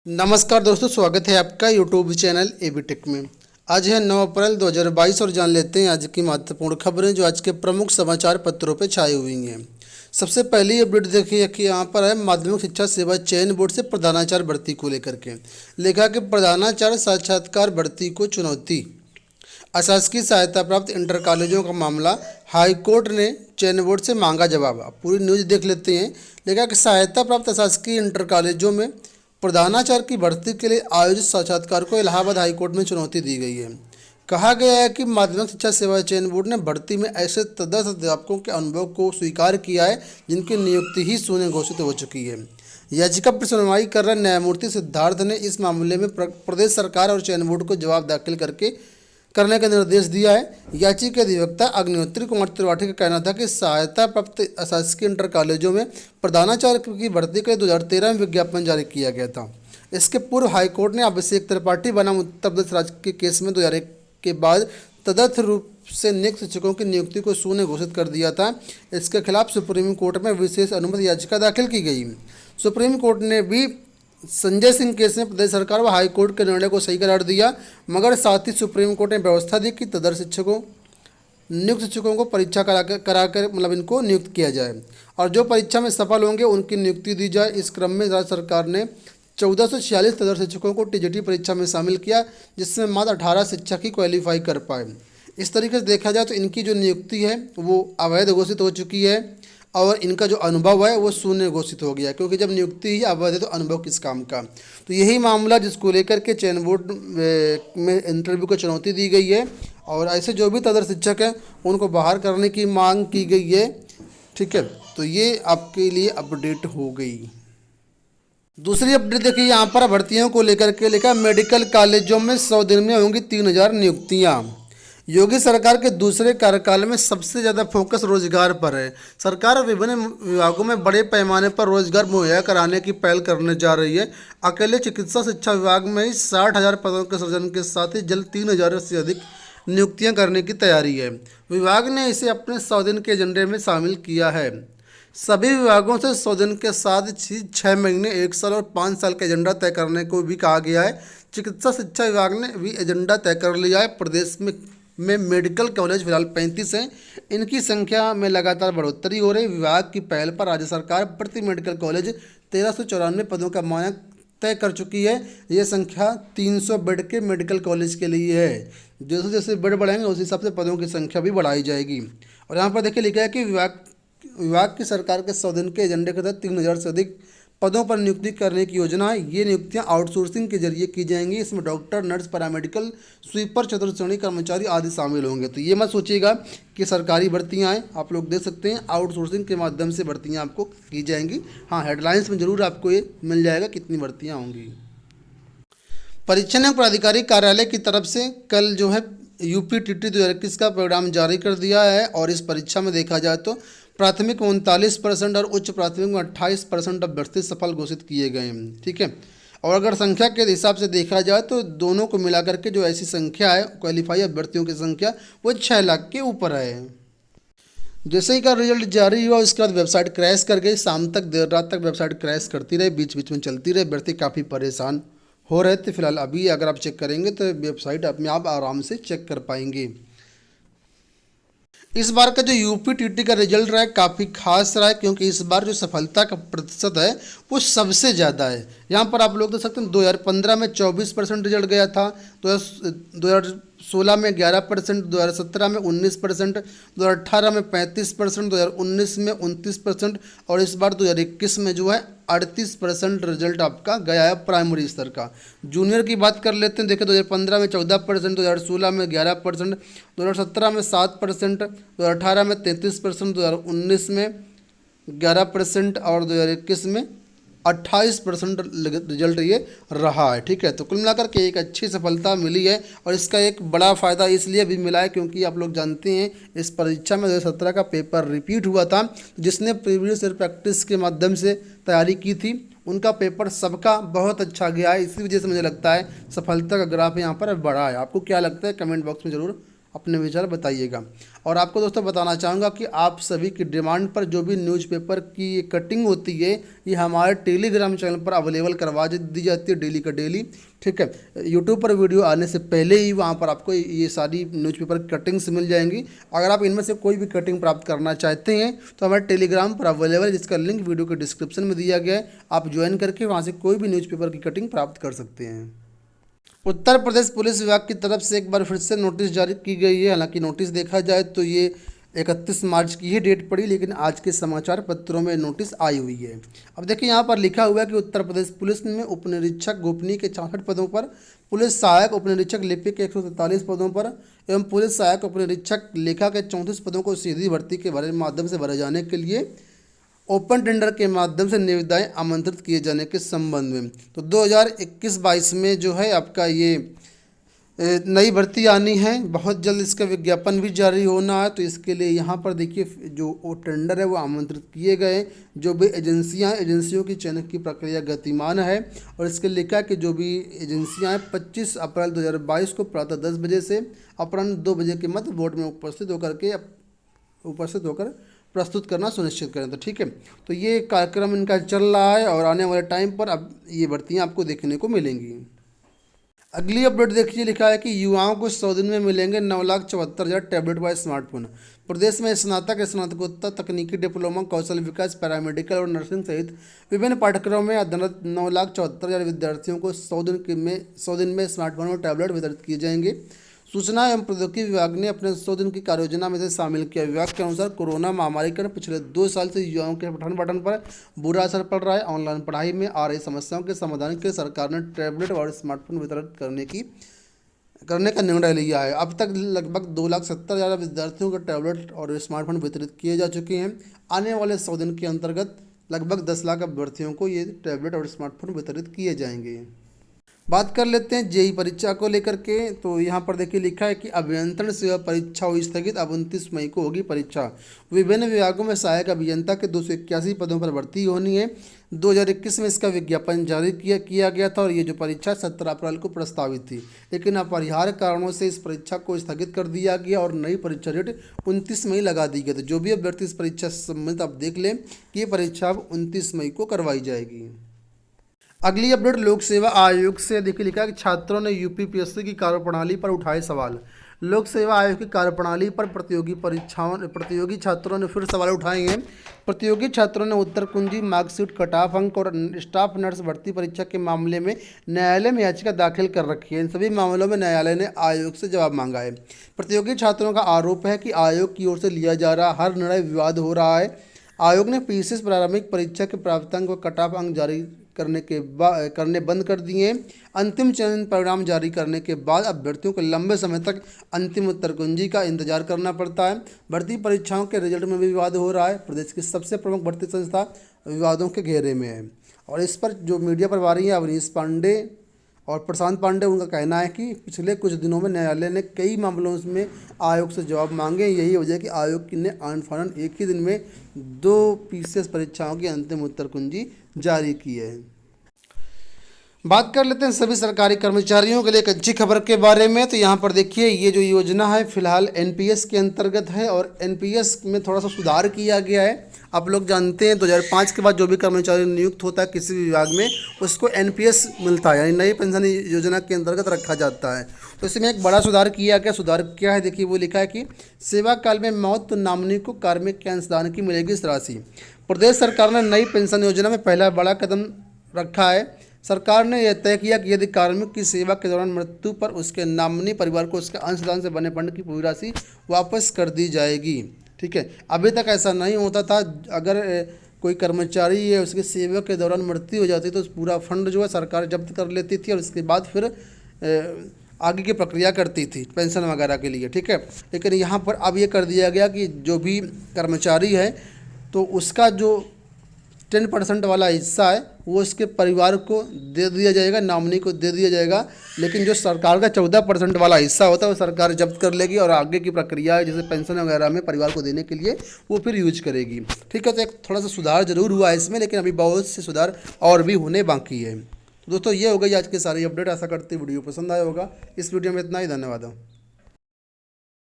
नमस्कार दोस्तों, स्वागत है आपका यूट्यूब चैनल एबी टेक में। आज है 9 अप्रैल 2022 और जान लेते हैं आज की महत्वपूर्ण खबरें जो आज के प्रमुख समाचार पत्रों पर छाई हुई हैं। सबसे पहली अपडेट देखिए कि यहाँ पर है माध्यमिक शिक्षा सेवा चयन बोर्ड से प्रधानाचार्य भर्ती को लेकर के लिखा कि प्रधानाचार्य साक्षात्कार भर्ती को चुनौती। अशासकीय सहायता प्राप्त इंटर कॉलेजों का मामला, हाईकोर्ट ने चयन बोर्ड से मांगा जवाब। अब पूरी न्यूज़ देख लेते हैं। लिखा कि सहायता प्राप्त अशासकीय इंटर कॉलेजों में प्रधानाचार्य की भर्ती के लिए आयोजित साक्षात्कार को इलाहाबाद हाईकोर्ट में चुनौती दी गई है। कहा गया है कि माध्यमिक शिक्षा सेवा चयन बोर्ड ने भर्ती में ऐसे तदर्थ अध्यापकों के अनुभव को स्वीकार किया है जिनकी नियुक्ति ही शून्य घोषित हो चुकी है। याचिका पर सुनवाई कर रहे न्यायमूर्ति सिद्धार्थ ने इस मामले में प्रदेश सरकार और चयन बोर्ड को जवाब दाखिल करने का निर्देश दिया है। याचिका के अधिवक्ता अग्निहोत्री कुमार त्रिपाठी का कहना था कि सहायता प्राप्त अशासकीय इंटर कॉलेजों में प्रधानाचार्य की भर्ती के 2013 में विज्ञापन जारी किया गया था। इसके पूर्व हाईकोर्ट ने अभिषेक त्रिपाठी बनाम उत्तर प्रदेश राज्य के केस में 2001 के बाद तदर्थ रूप से नियुक्त शिक्षकों की नियुक्ति को शून्य घोषित कर दिया था। इसके खिलाफ सुप्रीम कोर्ट में विशेष अनुमति याचिका दाखिल की गई। सुप्रीम कोर्ट ने भी संजय सिंह केस में प्रदेश सरकार व हाईकोर्ट के निर्णय को सही करार दिया, मगर साथ ही सुप्रीम कोर्ट ने व्यवस्था दी कि तदर्थ नियुक्त शिक्षकों को परीक्षा कराकर मतलब इनको नियुक्त किया जाए और जो परीक्षा में सफल होंगे उनकी नियुक्ति दी जाए। इस क्रम में राज्य सरकार ने 1446 तदर्थ शिक्षकों को टीजीटी परीक्षा में शामिल किया, जिसमें मात्र 18 शिक्षक ही क्वालिफाई कर पाए। इस तरीके से देखा जाए तो इनकी जो नियुक्ति है वो अवैध घोषित हो चुकी है और इनका जो अनुभव है वो शून्य घोषित हो गया, क्योंकि जब नियुक्ति ही अवैध है तो अनुभव किस काम का। तो यही मामला जिसको लेकर के चयन बोर्ड में इंटरव्यू को चुनौती दी गई है और ऐसे जो भी तदर्थ शिक्षक हैं उनको बाहर करने की मांग की गई है। ठीक है, तो ये आपके लिए अपडेट हो गई। दूसरी अपडेट देखिए, यहाँ पर भर्तियों को लेकर के लिखा मेडिकल कॉलेजों में 100 दिन में होंगी 3000 नियुक्तियाँ। योगी सरकार के दूसरे कार्यकाल में सबसे ज़्यादा फोकस रोजगार पर है। सरकार विभिन्न विभागों में बड़े पैमाने पर रोजगार मुहैया कराने की पहल करने जा रही है। अकेले चिकित्सा शिक्षा विभाग में ही 60,000 पदों के सृजन के साथ ही जल्द 3000 से अधिक नियुक्तियां करने की तैयारी है। विभाग ने इसे अपने 100 दिन के एजेंडे में शामिल किया है। सभी विभागों से 100 दिन के साथ 6 महीने, 1 साल और 5 साल का एजेंडा तय करने को भी कहा गया है। चिकित्सा शिक्षा विभाग ने भी एजेंडा तय कर लिया है। प्रदेश में मेडिकल कॉलेज फिलहाल 35 हैं। इनकी संख्या में लगातार बढ़ोतरी हो रही। विभाग की पहल पर राज्य सरकार प्रति मेडिकल कॉलेज 1394 पदों का मानक तय कर चुकी है। ये संख्या 300 बेड के मेडिकल कॉलेज के लिए है। जैसे जैसे बेड बढ़ेंगे उस हिसाब से पदों की संख्या भी बढ़ाई जाएगी। और यहाँ पर देखिए लिखा है कि विभाग की सरकार के 100 दिन के एजेंडे के तहत 3000 से अधिक पदों पर नियुक्ति करने की योजना है। ये नियुक्तियां आउटसोर्सिंग के जरिए की जाएंगी। इसमें डॉक्टर, नर्स, पैरामेडिकल, स्वीपर, चतुर्थ श्रेणी कर्मचारी आदि शामिल होंगे। तो ये मत सोचिएगा कि सरकारी भर्तियां हैं, आप लोग देख सकते हैं आउटसोर्सिंग के माध्यम से भर्तियां आपको की जाएंगी। हाँ, हेडलाइंस में जरूर आपको ये मिल जाएगा कितनी भर्तियाँ होंगी। परीक्षा प्राधिकारी कार्यालय की तरफ से कल जो है यूपीटीटी 2021 का परिणाम जारी कर दिया है और इस परीक्षा में देखा जाए तो प्राथमिक में 39% और उच्च प्राथमिक में 28% अभ्यर्थी सफल घोषित किए गए हैं। ठीक है, और अगर संख्या के हिसाब से देखा जाए तो दोनों को मिलाकर के जो ऐसी संख्या है क्वालिफाई अभ्यर्थियों की संख्या वो 6 लाख के ऊपर है। जैसे ही का रिजल्ट जारी हुआ उसके बाद वेबसाइट क्रैश कर गई। शाम तक, देर रात तक वेबसाइट क्रैश करती रही, बीच बीच में चलती रही। अभ्यर्थी काफ़ी परेशान हो रहे थे। फिलहाल अभी अगर आप चेक करेंगे तो वेबसाइट अपने आप आराम से चेक कर पाएंगे। इस बार का जो यूपीटीटी का रिजल्ट रहा है काफ़ी खास रहा है, क्योंकि इस बार जो सफलता का प्रतिशत है वो सबसे ज़्यादा है। यहाँ पर आप लोग देख सकते हैं 2015 में 24% रिजल्ट गया था, 2016 में 11%, 2017 में 19%, 2018 में 35%, 2019 में 29% और इस बार 2021 में जो है 38% रिजल्ट आपका गया है प्राइमरी स्तर का। जूनियर की बात कर लेते हैं। देखिए 2015 में 14%, 2016 में 11%, 2017 में 7%, 2018 में 33%, 2019 में 11% और 2021 में 28% रिजल्ट ये रहा है। ठीक है, तो कुल मिलाकर के एक अच्छी सफलता मिली है और इसका एक बड़ा फ़ायदा इसलिए भी मिला है क्योंकि आप लोग जानते हैं इस परीक्षा में 2017 का पेपर रिपीट हुआ था। जिसने प्रीवियस ईयर प्रैक्टिस के माध्यम से तैयारी की थी उनका पेपर सबका बहुत अच्छा गया है। इसी वजह से मुझे लगता है सफलता का ग्राफ यहाँ पर बढ़ा है। आपको क्या लगता है कमेंट बॉक्स में ज़रूर अपने विचार बताइएगा। और आपको दोस्तों बताना चाहूँगा कि आप सभी की डिमांड पर जो भी न्यूज़पेपर की कटिंग होती है ये हमारे टेलीग्राम चैनल पर अवेलेबल करवा दी जाती है डेली का डेली। ठीक है, यूट्यूब पर वीडियो आने से पहले ही वहाँ पर आपको ये सारी न्यूज़पेपर कटिंग्स मिल जाएंगी। अगर आप इनमें से कोई भी कटिंग प्राप्त करना चाहते हैं तो हमारे टेलीग्राम पर अवेलेबल है, जिसका लिंक वीडियो के डिस्क्रिप्शन में दिया गया है। आप ज्वाइन करके वहाँ से कोई भी न्यूज़पेपर की कटिंग प्राप्त कर सकते हैं। उत्तर प्रदेश पुलिस विभाग की तरफ से एक बार फिर से नोटिस जारी की गई है। हालांकि नोटिस देखा जाए तो ये 31 मार्च की ही डेट पड़ी, लेकिन आज के समाचार पत्रों में नोटिस आई हुई है। अब देखिए यहाँ पर लिखा हुआ है कि उत्तर प्रदेश पुलिस में उप निरीक्षक गोपनीय के 64 पदों पर, पुलिस सहायक उप निरीक्षक लिपिक के 143 पदों पर एवं पुलिस सहायक उप निरीक्षक लेखा के 34 पदों को सीधी भर्ती के माध्यम से भरे जाने के लिए ओपन टेंडर के माध्यम से निविदाएं आमंत्रित किए जाने के संबंध में तो 2021-22 में जो है आपका ये नई भर्ती आनी है। बहुत जल्द इसका विज्ञापन भी जारी होना है। तो इसके लिए यहाँ पर देखिए जो वो टेंडर है वो आमंत्रित किए गए। जो भी एजेंसियों की चयन की प्रक्रिया गतिमान है और इसके लिखा कि जो भी एजेंसियाँ हैं 25 अप्रैल 2022 को प्रातः 10 बजे से अपराह्न 2 बजे के मध्य बोर्ड में उपस्थित होकर प्रस्तुत करना सुनिश्चित करें। तो ठीक है, तो ये कार्यक्रम इनका चल रहा है और आने वाले टाइम पर अब ये भर्तियाँ आपको देखने को मिलेंगी। अगली अपडेट देखिए, लिखा है कि युवाओं को 100 दिन में मिलेंगे 9,74,000 टैबलेट व स्मार्टफोन। प्रदेश में स्नातक, स्नातकोत्तर, तकनीकी डिप्लोमा, कौशल विकास, पैरामेडिकल और नर्सिंग सहित विभिन्न पाठ्यक्रमों में अध्ययनरत 9,74,000 विद्यार्थियों को 100 दिन में स्मार्टफोन और टैबलेट वितरित किए जाएंगे। सूचना एवं प्रौद्योगिकी विभाग ने अपने 100 दिन की कार्ययोजना में से शामिल किया। विभाग के अनुसार कोरोना महामारी के पिछले 2 साल से युवाओं के पठन पाठन पर बुरा असर पड़ रहा है। ऑनलाइन पढ़ाई में आ रही समस्याओं के समाधान के लिए सरकार ने टैबलेट और स्मार्टफोन वितरित करने का निर्णय लिया है। अब तक लगभग 2,70,000 विद्यार्थियों को टैबलेट और स्मार्टफोन वितरित किए जा चुके हैं। आने वाले 100 दिन के अंतर्गत लगभग 10 लाख अभ्यर्थियों को ये टैबलेट और स्मार्टफोन वितरित किए जाएंगे। बात कर लेते हैं जेई परीक्षा को लेकर के। तो यहाँ पर देखिए लिखा है कि अभियंत्रण सेवा परीक्षा हुई स्थगित, अब 29 मई को होगी परीक्षा। विभिन्न विभागों में सहायक अभियंता के 281 पदों पर भर्ती होनी है। 2021 में इसका विज्ञापन जारी किया गया था और ये जो परीक्षा 17 अप्रैल को प्रस्तावित थी, लेकिन अपरिहार्य कारणों से इस परीक्षा को स्थगित कर दिया गया और नई परीक्षा डेट 29 मई लगा दी गई। तो जो भी अभ्यर्थी इस परीक्षा से संबंधित आप देख लें कि ये परीक्षा अब 29 मई को करवाई जाएगी। अगली अपडेट लोक सेवा आयोग से देखिए, लिखा है कि छात्रों ने यूपीपीएससी की कार्यप्रणाली पर उठाए सवाल। लोक सेवा आयोग की कार्यप्रणाली पर प्रतियोगी छात्रों ने फिर सवाल उठाए हैं। प्रतियोगी छात्रों ने उत्तर कुंजी, मार्कशीट, कट-ऑफ अंक और स्टाफ नर्स भर्ती परीक्षा के मामले में न्यायालय में याचिका दाखिल कर रखी है। इन सभी मामलों में न्यायालय ने आयोग से जवाब मांगा है। प्रतियोगी छात्रों का आरोप है कि आयोग की ओर से लिया जा रहा हर निर्णय विवाद हो रहा है। आयोग ने पीसीएस प्रारंभिक परीक्षा के प्राप्तांक व कट-ऑफ अंक जारी करने बंद कर दिए। अंतिम चयन परिणाम जारी करने के बाद अभ्यर्थियों को लंबे समय तक अंतिम उत्तर कुंजी का इंतजार करना पड़ता है। भर्ती परीक्षाओं के रिजल्ट में भी विवाद हो रहा है। प्रदेश की सबसे प्रमुख भर्ती संस्था विवादों के घेरे में है और इस पर जो मीडिया प्रभारी हैं अवनीश पांडे और प्रशांत पांडे, उनका कहना है कि पिछले कुछ दिनों में न्यायालय ने कई मामलों में आयोग से जवाब मांगे। यही वजह है कि आयोग ने आनफानन एक ही दिन में 2 पीसीएस परीक्षाओं की अंतिम उत्तर कुंजी जारी की है। बात कर लेते हैं सभी सरकारी कर्मचारियों के लिए एक अच्छी खबर के बारे में। तो यहाँ पर देखिए ये जो योजना है फिलहाल एनपीएस के अंतर्गत है और एनपीएस में थोड़ा सा सुधार किया गया है। आप लोग जानते हैं 2005 के बाद जो भी कर्मचारी नियुक्त होता है किसी भी विभाग में उसको एनपीएस मिलता है, यानी नई पेंशन योजना के अंतर्गत रखा जाता है। तो इसमें एक बड़ा सुधार किया गया। सुधार क्या है देखिए, वो लिखा है कि सेवा काल में मौत नॉमिनी को कार्मिक अंशदान की मिलेगी इस राशि। प्रदेश सरकार ने नई पेंशन योजना में पहला बड़ा कदम रखा है। सरकार ने यह तय किया कि यदि कार्मिक की सेवा के दौरान मृत्यु पर उसके नॉमिनी परिवार को उसके अंशदान से बने फंड की पूरी राशि वापस कर दी जाएगी। ठीक है, अभी तक ऐसा नहीं होता था। अगर कोई कर्मचारी है उसकी सेवा के दौरान मृत्यु हो जाती तो उस पूरा फंड जो है सरकार जब्त कर लेती थी और उसके बाद फिर आगे की प्रक्रिया करती थी पेंशन वगैरह के लिए। ठीक है, लेकिन यहाँ पर अब ये कर दिया गया कि जो भी कर्मचारी है तो उसका जो 10% वाला हिस्सा है वो उसके परिवार को दे दिया जाएगा, नॉमिनी को दे दिया जाएगा। लेकिन जो सरकार का 14% वाला हिस्सा होता है वो सरकार जब्त कर लेगी और आगे की प्रक्रिया है जैसे पेंशन वगैरह में परिवार को देने के लिए वो फिर यूज करेगी। ठीक है, तो एक थोड़ा सा सुधार जरूर हुआ है इसमें, लेकिन अभी बहुत से सुधार और भी होने बाकी है। तो दोस्तों ये हो गई आज की सारी अपडेट। आशा करते वीडियो पसंद आया होगा। इस वीडियो में इतना ही, धन्यवाद।